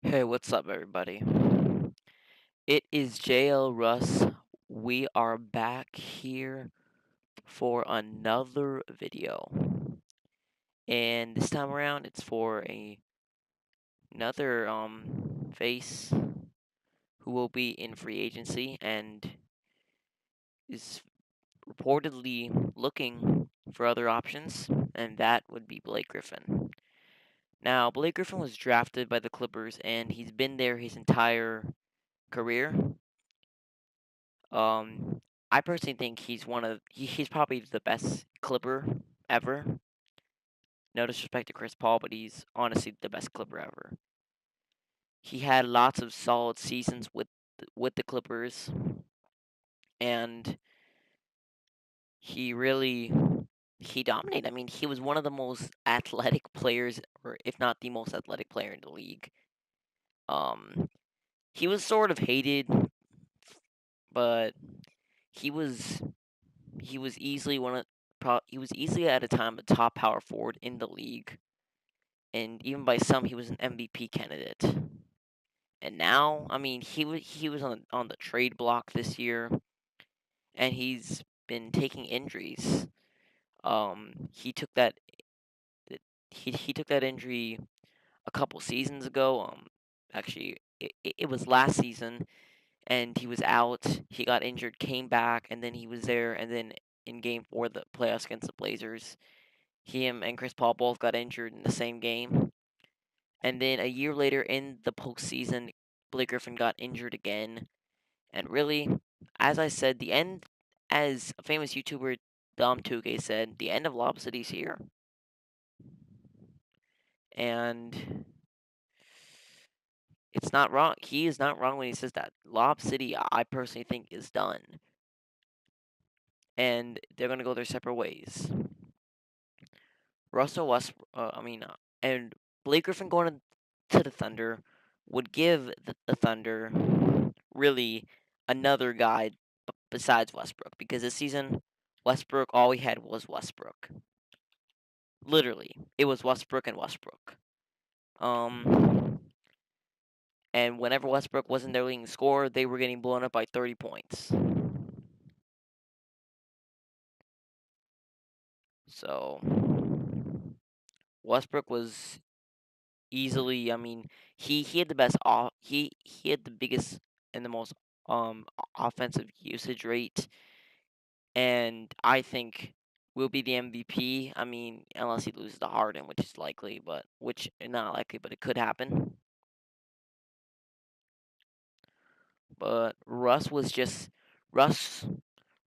Hey, what's up, everybody? It is JL Russ. We are back here for another video. And this time around, it's for another face who will be in free agency and is reportedly looking for other options, and that would be Blake Griffin. Now, Blake Griffin was drafted by the Clippers, and he's been there his entire career. Um, I personally think he's probably the best Clipper ever. No disrespect to Chris Paul, but he's honestly the best Clipper ever. He had lots of solid seasons with the Clippers, and he he dominated. I mean, he was one of the most athletic players, or if not the most athletic player in the league. Um, he was sort of hated, but he was he was easily he was easily at a time a top power forward in the league, and even by some he was an MVP candidate. And now, I mean, he was on the trade block this year, and he's been taking injuries. He took that he took that injury a couple seasons ago. Actually, it was last season, and he was out. He got injured, came back, and then he was there, and then in Game 4, the playoffs against the Blazers, him and Chris Paul both got injured in the same game. And then a year later in the postseason, Blake Griffin got injured again. And really, as I said, as a famous YouTuber, Dom Tuge, said, the end of Lob City's here. And it's not wrong. He is not wrong when he says that. Lob City, I personally think, is done. And they're going to go their separate ways. Russell Westbrook, and Blake Griffin going to the Thunder would give the Thunder really another guy besides Westbrook, because this season Westbrook, all we had was Westbrook. Literally, it was Westbrook and Westbrook. Um, and whenever Westbrook wasn't their leading scorer, they were getting blown up by 30 points. So Westbrook was easily, I mean, he had the best off he had the biggest and the most offensive usage rate, and I think will be the MVP. I mean, unless he loses to Harden, which is likely, which not likely, but it could happen. But Russ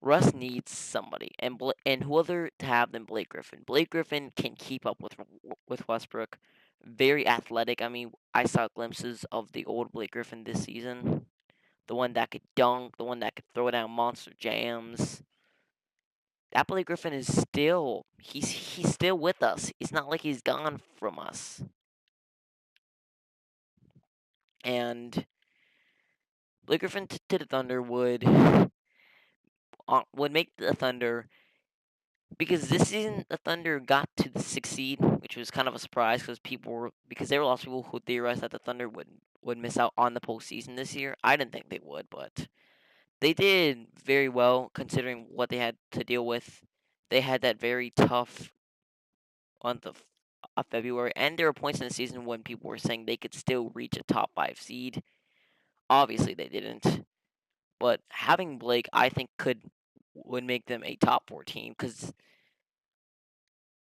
Russ needs somebody, and who other to have than Blake Griffin? Blake Griffin can keep up with Westbrook. Very athletic. I mean, I saw glimpses of the old Blake Griffin this season. The one that could dunk, the one that could throw down monster jams. That Blake Griffin is still he's still with us. It's not like he's gone from us. And Blake Griffin to the Thunder would make the Thunder, because this season the Thunder got to the 6th seed, which was kind of a surprise because there were lots of people who theorized that the Thunder would miss out on the postseason this year. I didn't think they would, but they did very well considering what they had to deal with. They had that very tough month of February, and there were points in the season when people were saying they could still reach a top 5 seed. Obviously, they didn't, but having Blake, I think, would make them a top 4 team, because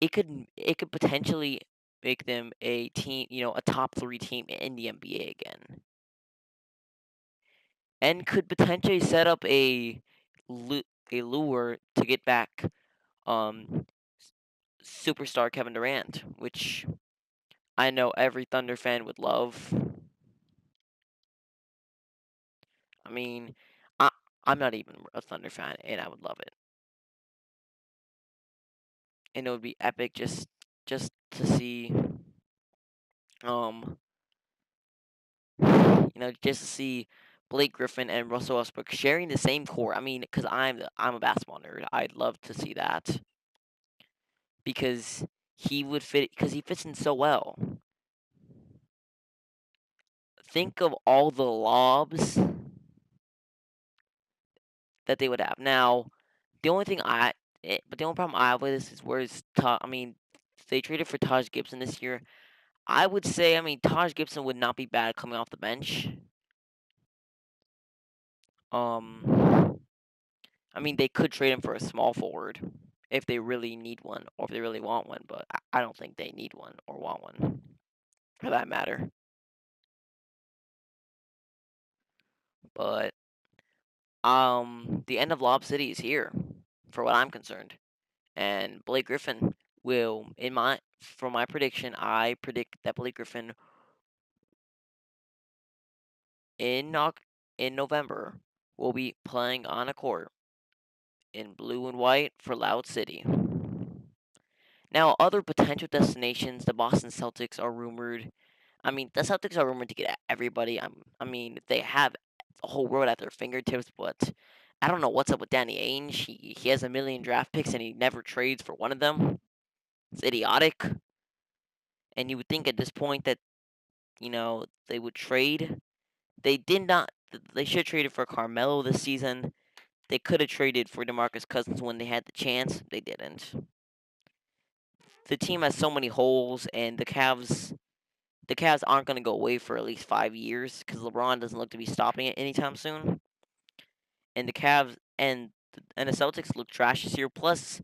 it could potentially make them a team, a top 3 team in the NBA again, and could potentially set up a lure to get back um superstar Kevin Durant, which I know every Thunder fan would love. I mean, I I'm not even a Thunder fan, and I would love it, and it would be epic just to see um just to see Blake Griffin and Russell Westbrook sharing the same core. I mean, because I'm a basketball nerd, I'd love to see that, because he fits in so well. think of all the lobs that they would have. Now, the only thing but the only problem I have with this is where's Taj. I mean, they traded for Taj Gibson this year. I would say, I mean, Taj Gibson would not be bad coming off the bench. I mean, they could trade him for a small forward if they really need one or if they really want one, but I don't think they need one or want one for that matter. But the end of Lob City is here, for what I'm concerned, and Blake Griffin will, for my prediction, I predict that Blake Griffin in in November will be playing on a court in blue and white for Loud City. Now, other potential destinations, the Boston Celtics are rumored. I mean, the Celtics are rumored to get everybody. I mean, they have the whole world at their fingertips, but I don't know what's up with Danny Ainge. He has a million draft picks and he never trades for one of them. It's idiotic. And you would think at this point that they would trade. They did not. They should have traded for Carmelo this season. They could have traded for DeMarcus Cousins when they had the chance. They didn't. The team has so many holes, and the Cavs aren't going to go away for at least 5 years because LeBron doesn't look to be stopping it anytime soon. And the Cavs and the Celtics look trash this year. Plus,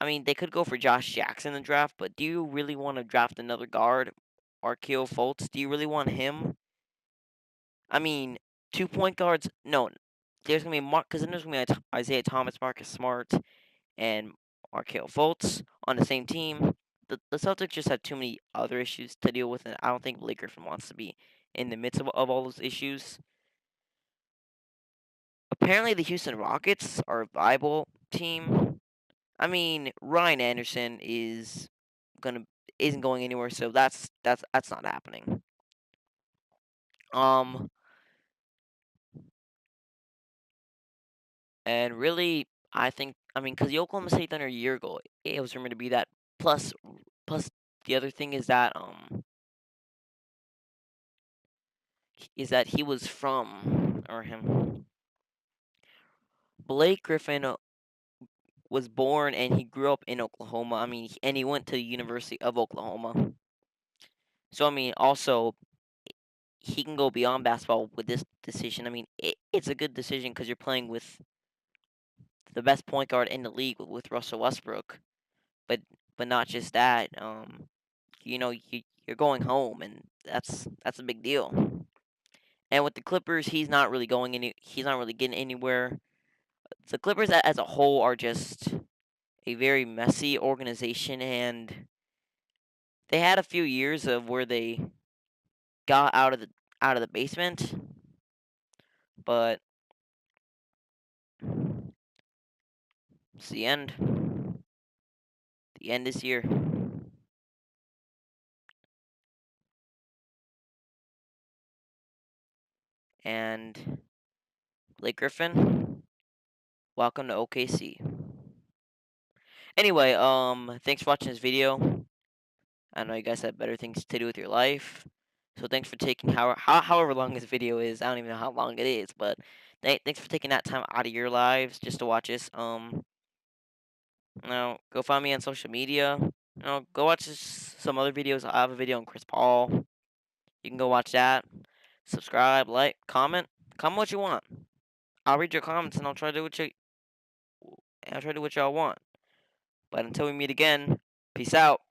I mean, they could go for Josh Jackson in the draft, but do you really want to draft another guard, Archeo Fultz? Do you really want him? I mean, 2 point guards. No, there's gonna be because then there's gonna be Isaiah Thomas, Marcus Smart, and Archeo Fultz on the same team. The Celtics just have too many other issues to deal with, and I don't think Blake Griffin wants to be in the midst of all those issues. Apparently, the Houston Rockets are a viable team. I mean, Ryan Anderson gonna isn't going anywhere, so that's not happening. Um, and really, I mean, because the Oklahoma State Thunder a year ago, it was rumored to be that. Plus, the other thing is that he was from or him Blake Griffin was born and he grew up in Oklahoma. I mean, and he went to the University of Oklahoma. So I mean, also he can go beyond basketball with this decision. I mean, it's a good decision because you're playing with the best point guard in the league with Russell Westbrook. But not just that. You're going home, and that's a big deal. And with the Clippers, he's not really getting anywhere. The Clippers as a whole are just a very messy organization, and they had a few years of where they got out of the basement, but it's the end. The end this year. And Blake Griffin, welcome to OKC. Anyway, thanks for watching this video. I know you guys have better things to do with your life. So thanks for taking however long this video is. I don't even know how long it is, but thanks for taking that time out of your lives just to watch this. Go find me on social media. Go watch some other videos. I have a video on Chris Paul. You can go watch that. Subscribe, like, comment what you want. I'll read your comments and I'll try to do what y'all want. But until we meet again, peace out.